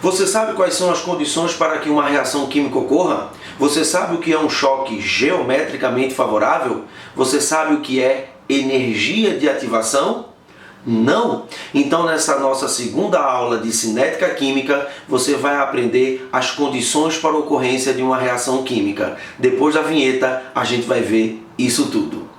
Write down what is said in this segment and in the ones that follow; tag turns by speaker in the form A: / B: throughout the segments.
A: Você sabe quais são as condições para que uma reação química ocorra? Você sabe o que é um choque geometricamente favorável? Você sabe o que é energia de ativação? Não? Então, nessa nossa segunda aula de cinética química, você vai aprender as condições para a ocorrência de uma reação química. Depois da vinheta, a gente vai ver isso tudo.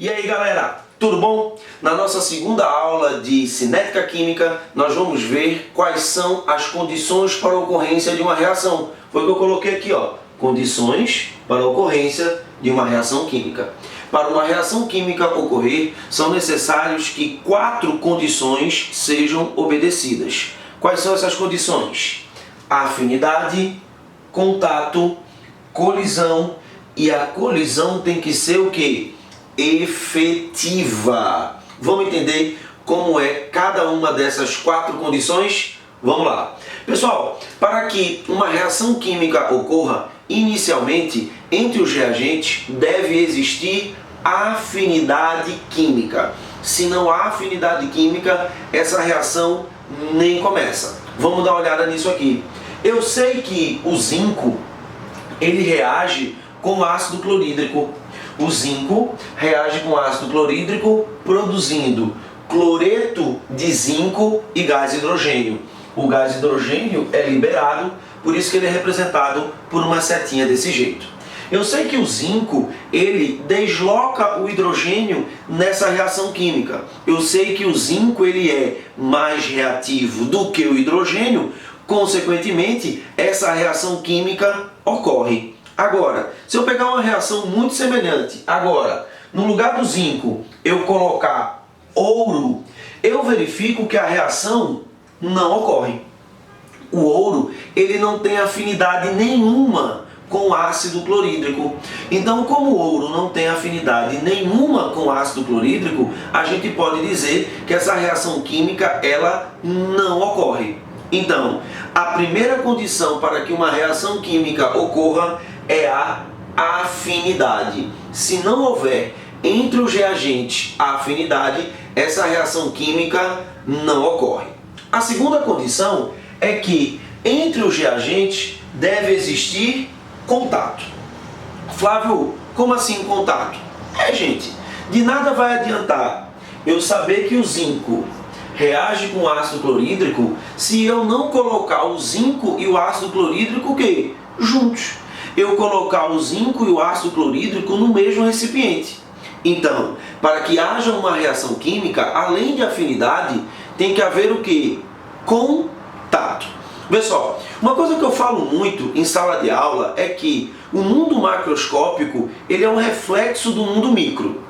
A: E aí, galera, tudo bom? Na nossa segunda aula de cinética química, nós vamos ver quais são as condições para a ocorrência de uma reação. Foi o que eu coloquei aqui, ó. Condições para a ocorrência de uma reação química. Para uma reação química ocorrer, são necessários que 4 condições sejam obedecidas. Quais são essas condições? Afinidade, contato, colisão, e a colisão tem que ser o quê? Efetiva. Vamos entender como é cada uma dessas 4 condições? Vamos lá. Pessoal, para que uma reação química ocorra, inicialmente, entre os reagentes deve existir afinidade química. Se não há afinidade química, essa reação nem começa. Vamos dar uma olhada nisso aqui. Eu sei que o zinco, ele reage com ácido clorídrico. O zinco reage com ácido clorídrico produzindo cloreto de zinco e gás hidrogênio. O gás hidrogênio é liberado, por isso que ele é representado por uma setinha desse jeito. Eu sei que o zinco, ele desloca o hidrogênio nessa reação química. Eu sei que o zinco, ele é mais reativo do que o hidrogênio, consequentemente, essa reação química ocorre. Agora, se eu pegar uma reação muito semelhante, agora, no lugar do zinco, eu colocar ouro, eu verifico que a reação não ocorre. O ouro, ele não tem afinidade nenhuma com ácido clorídrico. Então, como o ouro não tem afinidade nenhuma com ácido clorídrico, a gente pode dizer que essa reação química, ela não ocorre. Então, a primeira condição para que uma reação química ocorra é a afinidade. Se não houver entre os reagentes a afinidade, essa reação química não ocorre. A segunda condição é que entre os reagentes deve existir contato. Flávio, como assim contato? Gente, de nada vai adiantar eu saber que o zinco reage com ácido clorídrico se eu não colocar o zinco e o ácido clorídrico juntos. Eu colocar o zinco e o ácido clorídrico no mesmo recipiente. Então, para que haja uma reação química, além de afinidade, tem que haver o quê? Contato. Pessoal, uma coisa que eu falo muito em sala de aula é que o mundo macroscópico, ele é um reflexo do mundo micro.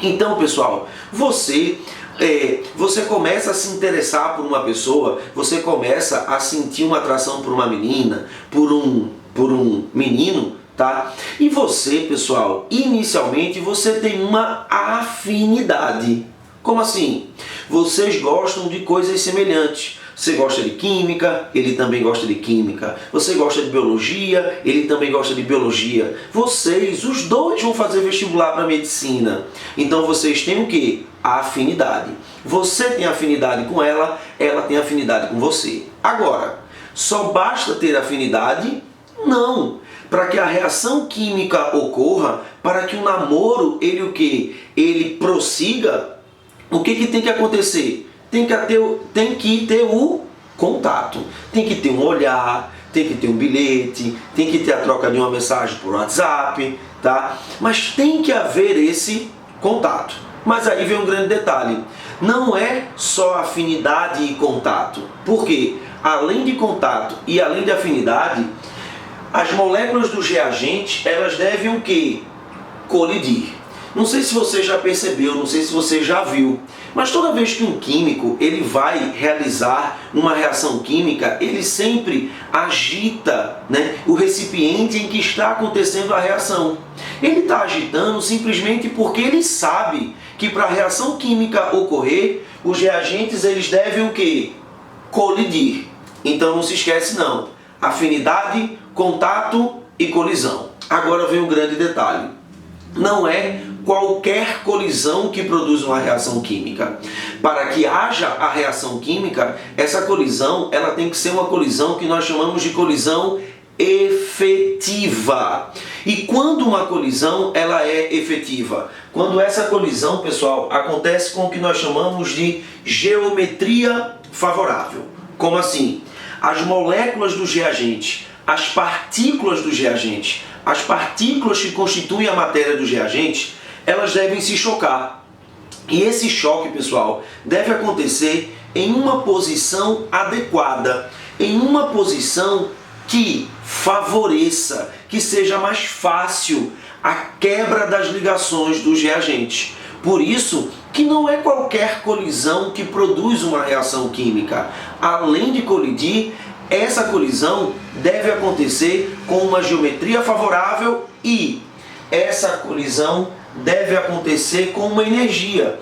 A: Então, pessoal, você começa a se interessar por uma pessoa, você começa a sentir uma atração por uma menina, por um menino, tá? E você, pessoal, inicialmente você tem uma afinidade. Como assim? Vocês gostam de coisas semelhantes. Você gosta de química, ele também gosta de química. Você gosta de biologia, ele também gosta de biologia. Vocês, os dois, vão fazer vestibular para medicina. Então vocês têm o quê? A afinidade. Você tem afinidade com ela, ela tem afinidade com você. Agora, só basta ter afinidade? Não. Para que a reação química ocorra, para que o namoro, ele prossiga, o que tem que acontecer? Tem que ter o contato. Tem que ter um olhar, tem que ter um bilhete, tem que ter a troca de uma mensagem por WhatsApp, tá? Mas tem que haver esse contato. Mas aí vem um grande detalhe. Não é só afinidade e contato. Por quê? Além de contato e além de afinidade, as moléculas dos reagentes, elas devem o quê? Colidir. Não sei se você já percebeu, não sei se você já viu, mas toda vez que um químico ele vai realizar uma reação química, ele sempre agita, o recipiente em que está acontecendo a reação. Ele está agitando simplesmente porque ele sabe que para a reação química ocorrer, os reagentes eles devem o quê? Colidir. Então não se esquece não. Afinidade, contato e colisão. Agora vem um grande detalhe. Não é qualquer colisão que produz uma reação química. Para que haja a reação química, essa colisão ela tem que ser uma colisão que nós chamamos de colisão efetiva. E quando uma colisão ela é efetiva? Quando essa colisão, pessoal, acontece com o que nós chamamos de geometria favorável. Como assim? As moléculas do reagente, as partículas do reagente, as partículas que constituem a matéria do reagente, elas devem se chocar. E esse choque, pessoal, deve acontecer em uma posição adequada, em uma posição que favoreça, que seja mais fácil a quebra das ligações dos reagentes. Por isso que não é qualquer colisão que produz uma reação química. Além de colidir, essa colisão deve acontecer com uma geometria favorável e essa colisão deve acontecer com uma energia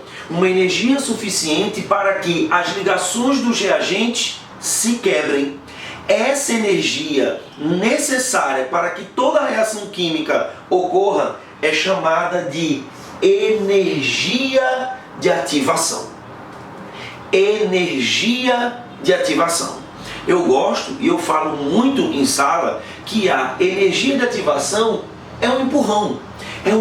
A: suficiente para que as ligações dos reagentes se quebrem. Essa energia necessária para que toda a reação química ocorra é chamada de energia de ativação. Energia de ativação. Eu gosto e eu falo muito em sala que a energia de ativação é um empurrão. É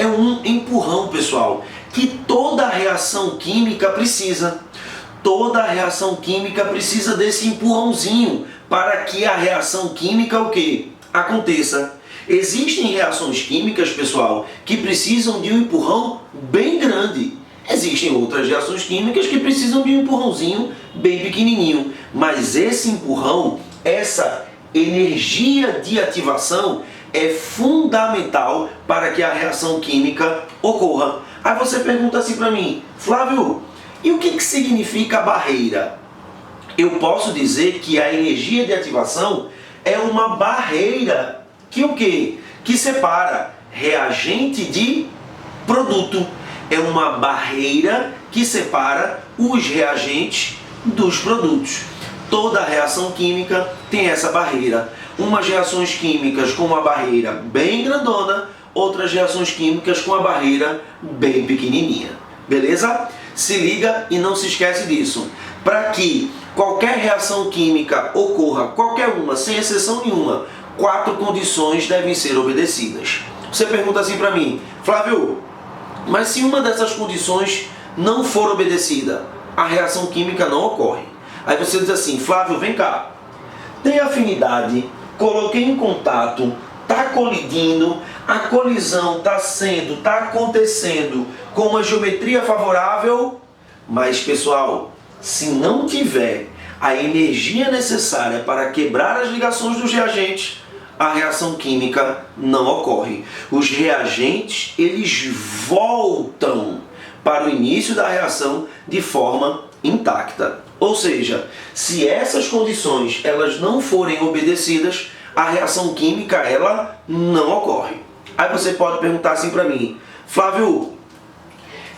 A: um empurrão, pessoal, que toda reação química precisa. Toda reação química precisa desse empurrãozinho para que a reação química o quê? Aconteça. Existem reações químicas, pessoal, que precisam de um empurrão bem grande. Existem outras reações químicas que precisam de um empurrãozinho bem pequenininho. Mas esse empurrão, essa energia de ativação é fundamental para que a reação química ocorra. Aí você pergunta assim para mim, Flávio, e o que significa barreira? Eu posso dizer que a energia de ativação é uma barreira que o quê? Que separa reagente de produto. É uma barreira que separa os reagentes dos produtos. Toda reação química tem essa barreira. Umas reações químicas com uma barreira bem grandona, outras reações químicas com a barreira bem pequenininha. Beleza? Se liga e não se esquece disso. Para que qualquer reação química ocorra, qualquer uma, sem exceção nenhuma, 4 condições devem ser obedecidas. Você pergunta assim para mim, Flávio, mas se uma dessas condições não for obedecida, a reação química não ocorre. Aí você diz assim, Flávio, vem cá, tem afinidade, coloquei em contato, está colidindo, a colisão está acontecendo com uma geometria favorável, mas pessoal, se não tiver a energia necessária para quebrar as ligações dos reagentes, a reação química não ocorre. Os reagentes, eles voltam para o início da reação de forma intacta. Ou seja, se essas condições elas não forem obedecidas, a reação química ela não ocorre. Aí você pode perguntar assim para mim, Flávio,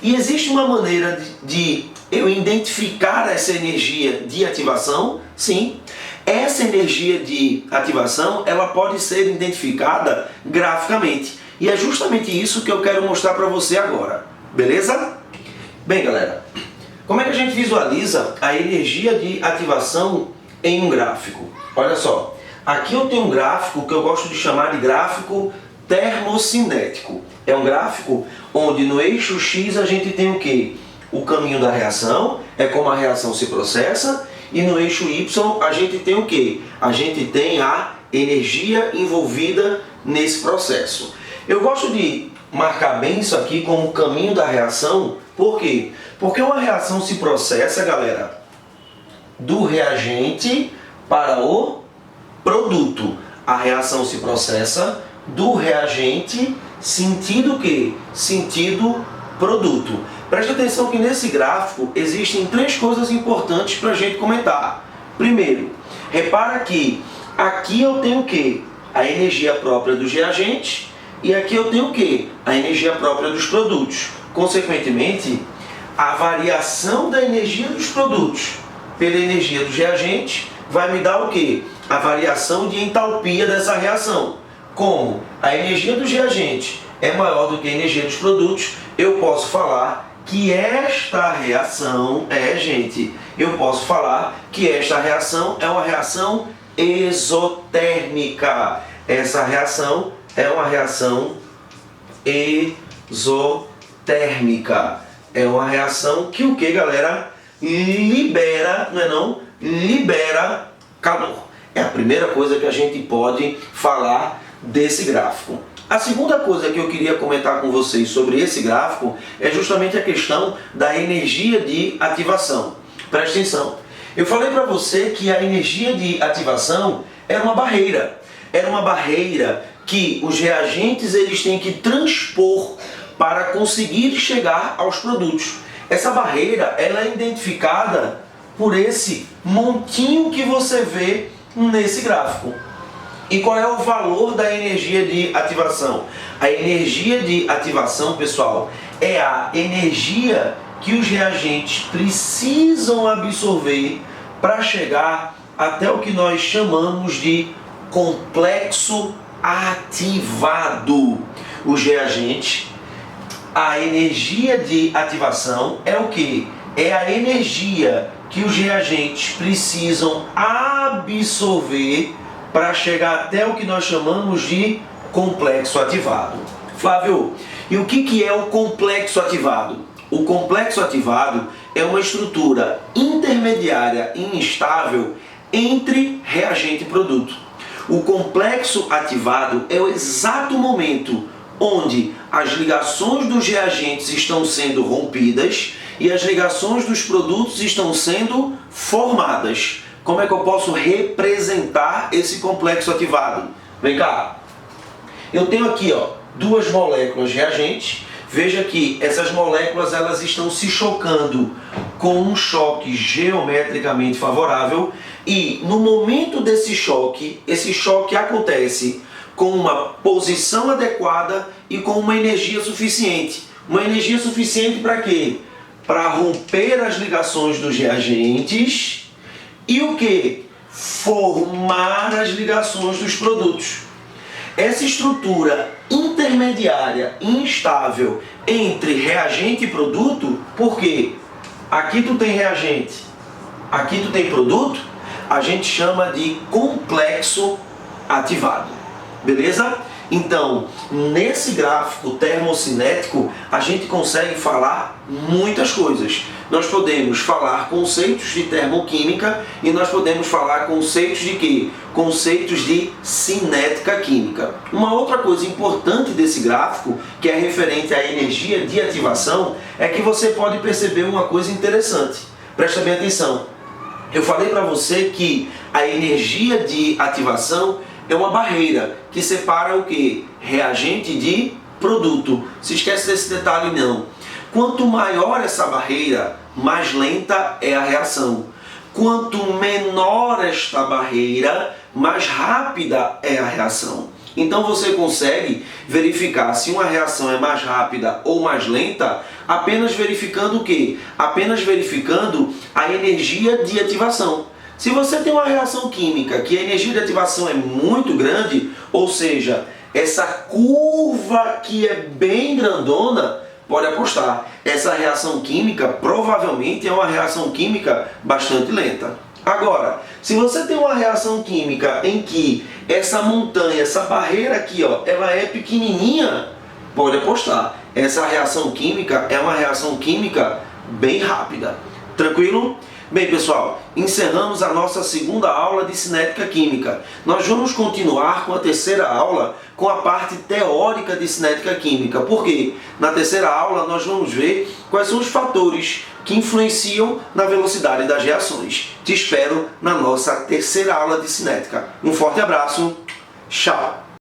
A: e existe uma maneira de eu identificar essa energia de ativação? Sim. Essa energia de ativação ela pode ser identificada graficamente. E é justamente isso que eu quero mostrar para você agora. Beleza? Bem, galera, como é que a gente visualiza a energia de ativação em um gráfico? Olha só, aqui eu tenho um gráfico que eu gosto de chamar de gráfico termocinético. É um gráfico onde no eixo X a gente tem o quê? O caminho da reação, é como a reação se processa, e no eixo Y a gente tem o quê? A gente tem a energia envolvida nesse processo. Eu gosto de marcar bem isso aqui como o caminho da reação, por quê? Porque uma reação se processa, galera, do reagente para o produto. A reação se processa do reagente sentido o quê? Sentido produto. Preste atenção que nesse gráfico existem 3 coisas importantes para a gente comentar. Primeiro, repara que aqui eu tenho o quê? A energia própria dos reagentes e aqui eu tenho o quê? A energia própria dos produtos. Consequentemente, a variação da energia dos produtos pela energia dos reagentes vai me dar o quê? A variação de entalpia dessa reação. como a energia dos reagentes é maior do que a energia dos produtos, eu posso falar que esta reação é uma reação exotérmica. Essa reação é uma reação exotérmica. É uma reação que o que, galera? Libera, não é não? Libera calor. É a primeira coisa que a gente pode falar desse gráfico. A segunda coisa que eu queria comentar com vocês sobre esse gráfico é justamente a questão da energia de ativação. Preste atenção. Eu falei para você que a energia de ativação era uma barreira. Era uma barreira que os reagentes eles têm que transpor para conseguir chegar aos produtos. Essa barreira ela é identificada por esse montinho que você vê nesse gráfico. E qual é o valor da energia de ativação? A energia de ativação, pessoal, é a energia que os reagentes precisam absorver para chegar até o que nós chamamos de complexo ativado. Os reagentes, a energia de ativação é o que? É a energia que os reagentes precisam absorver para chegar até o que nós chamamos de complexo ativado. Flávio, e o que é o complexo ativado? O complexo ativado é uma estrutura intermediária e instável entre reagente e produto. O complexo ativado é o exato momento onde as ligações dos reagentes estão sendo rompidas e as ligações dos produtos estão sendo formadas. Como é que eu posso representar esse complexo ativado? Vem cá. Eu tenho aqui duas moléculas reagentes. Veja que essas moléculas elas estão se chocando com um choque geometricamente favorável e no momento desse choque, esse choque acontece com uma posição adequada e com uma energia suficiente. Uma energia suficiente para quê? Para romper as ligações dos reagentes e o que? Formar as ligações dos produtos. Essa estrutura intermediária instável entre reagente e produto, porque aqui tu tem reagente, aqui tu tem produto, a gente chama de complexo ativado. Beleza? Então, nesse gráfico termocinético, a gente consegue falar muitas coisas. Nós podemos falar conceitos de termoquímica e nós podemos falar conceitos de quê? Conceitos de cinética química. Uma outra coisa importante desse gráfico, que é referente à energia de ativação, é que você pode perceber uma coisa interessante. Presta bem atenção. Eu falei para você que a energia de ativação é uma barreira que separa o que? Reagente de produto. Se esquece desse detalhe não. Quanto maior essa barreira, mais lenta é a reação. Quanto menor esta barreira, mais rápida é a reação. Então você consegue verificar se uma reação é mais rápida ou mais lenta apenas verificando o quê? Apenas verificando a energia de ativação. Se você tem uma reação química que a energia de ativação é muito grande, ou seja, essa curva que é bem grandona, pode apostar, essa reação química provavelmente é uma reação química bastante lenta. Agora, se você tem uma reação química em que essa montanha, essa barreira aqui, ela é pequenininha, pode apostar, essa reação química é uma reação química bem rápida. Tranquilo? Bem, pessoal, encerramos a nossa segunda aula de cinética química. Nós vamos continuar com a terceira aula com a parte teórica de cinética química. Por quê? Na terceira aula nós vamos ver quais são os fatores que influenciam na velocidade das reações. Te espero na nossa terceira aula de cinética. Um forte abraço, tchau!